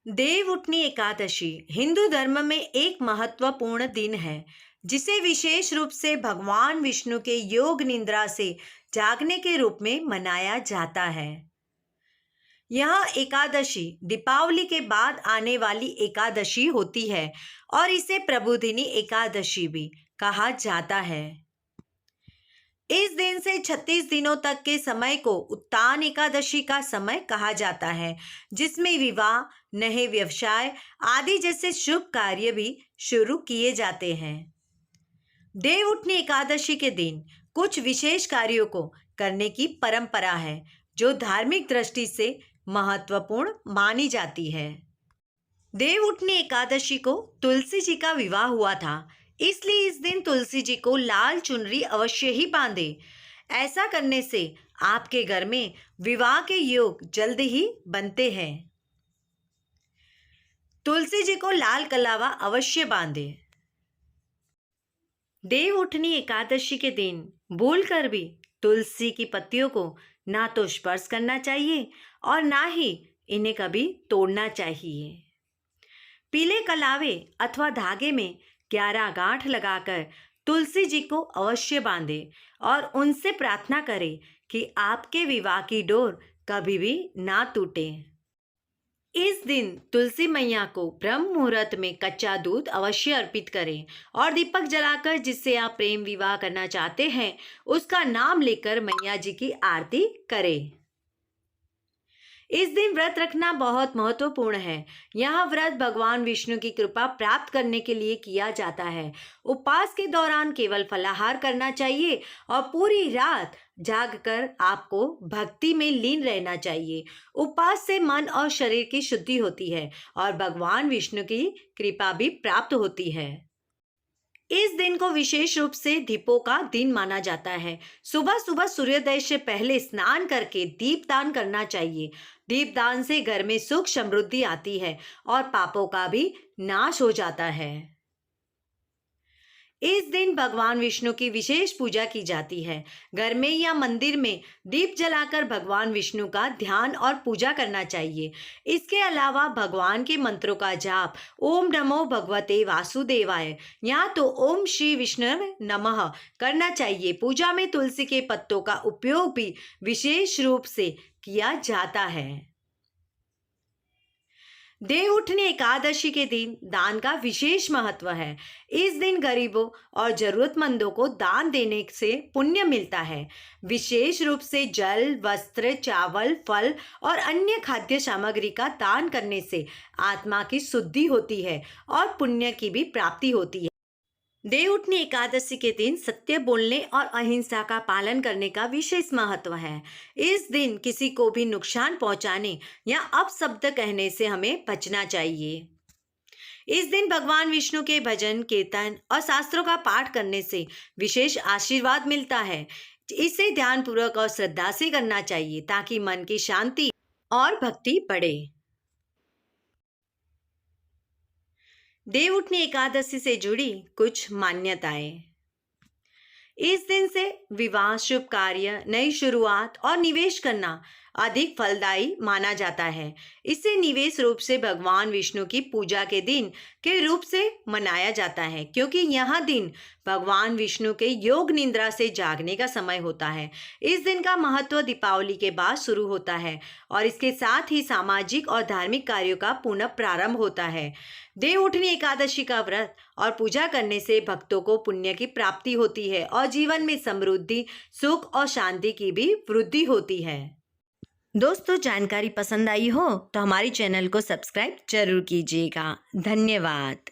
देवउठनी एकादशी हिंदू धर्म में एक महत्वपूर्ण दिन है जिसे विशेष रूप से भगवान विष्णु के योग निद्रा से जागने के रूप में मनाया जाता है। यह एकादशी दीपावली के बाद आने वाली एकादशी होती है और इसे प्रबोधिनी एकादशी भी कहा जाता है। इस दिन से 36 दिनों तक के समय को उत्तान एकादशी का समय कहा जाता है, जिसमें विवाह, नए व्यवसाय आदि जैसे शुभ कार्य भी शुरू किए जाते हैं। देवउठनी एकादशी के दिन कुछ विशेष कार्यों को करने की परंपरा है, जो धार्मिक दृष्टि से महत्वपूर्ण मानी जाती है। देवउठनी एकादशी को तुलसी जी का विवाह हुआ था, इसलिए इस दिन तुलसी जी को लाल चुनरी अवश्य ही बांधे। ऐसा करने से आपके घर में विवाह के योग जल्द ही बनते हैं। तुलसी जी को लाल कलावा अवश्य बांधे। देवउठनी एकादशी के दिन भूलकर भी तुलसी की पत्तियों को ना तो स्पर्श करना चाहिए और ना ही इन्हें कभी तोड़ना चाहिए। पीले कलावे अथवा धागे में 11 गांठ लगाकर तुलसी जी को अवश्य बांधे और उनसे प्रार्थना करें कि आपके विवाह की डोर कभी भी ना टूटे। इस दिन तुलसी मैया को ब्रह्म मुहूर्त में कच्चा दूध अवश्य अर्पित करें और दीपक जलाकर जिससे आप प्रेम विवाह करना चाहते हैं उसका नाम लेकर मैया जी की आरती करें। इस दिन व्रत रखना बहुत महत्वपूर्ण है। यह व्रत भगवान विष्णु की कृपा प्राप्त करने के लिए किया जाता है। उपवास के दौरान केवल फलाहार करना चाहिए और पूरी रात जागकर आपको भक्ति में लीन रहना चाहिए। उपवास से मन और शरीर की शुद्धि होती है और भगवान विष्णु की कृपा भी प्राप्त होती है। इस दिन को विशेष रूप से दीपों का दिन माना जाता है। सुबह सुबह सूर्योदय से पहले स्नान करके दीपदान करना चाहिए। दीपदान से घर में सुख समृद्धि आती है और पापों का भी नाश हो जाता है। इस दिन भगवान विष्णु की विशेष पूजा की जाती है। घर में या मंदिर में दीप जलाकर भगवान विष्णु का ध्यान और पूजा करना चाहिए। इसके अलावा भगवान के मंत्रों का जाप ओम नमो भगवते वासुदेवाय या तो ओम श्री विष्णु नमः करना चाहिए। पूजा में तुलसी के पत्तों का उपयोग भी विशेष रूप से किया जाता है। देवउठनी एकादशी के दिन दान का विशेष महत्व है। इस दिन गरीबों और जरूरतमंदों को दान देने से पुण्य मिलता है। विशेष रूप से जल, वस्त्र, चावल, फल और अन्य खाद्य सामग्री का दान करने से आत्मा की शुद्धि होती है और पुण्य की भी प्राप्ति होती है। देवउठनी एकादशी के दिन सत्य बोलने और अहिंसा का पालन करने का विशेष महत्व है। इस दिन किसी को भी नुकसान पहुंचाने या अपशब्द कहने से हमें बचना चाहिए। इस दिन भगवान विष्णु के भजन, कीर्तन और शास्त्रों का पाठ करने से विशेष आशीर्वाद मिलता है। इसे ध्यानपूर्वक और श्रद्धा से करना चाहिए ताकि मन की शांति और भक्ति बढ़े। देवउठनी एकादशी से जुड़ी कुछ मान्यताएं। इस दिन से विवाह, शुभ कार्य, नई शुरुआत और निवेश करना अधिक फलदायी माना जाता है। इसे निवेश रूप से भगवान विष्णु की पूजा के दिन के रूप से मनाया जाता है, क्योंकि यह दिन भगवान विष्णु के योग निद्रा से जागने का समय होता है। इस दिन का महत्व दीपावली के बाद शुरू होता है और इसके साथ ही सामाजिक और धार्मिक कार्यों का पुनः प्रारंभ होता है। देवउठनी एकादशी का व्रत और पूजा करने से भक्तों को पुण्य की प्राप्ति होती है और जीवन में समृद्धि, सुख और शांति की भी वृद्धि होती है। दोस्तों, जानकारी पसंद आई हो तो हमारे चैनल को सब्सक्राइब जरूर कीजिएगा। धन्यवाद।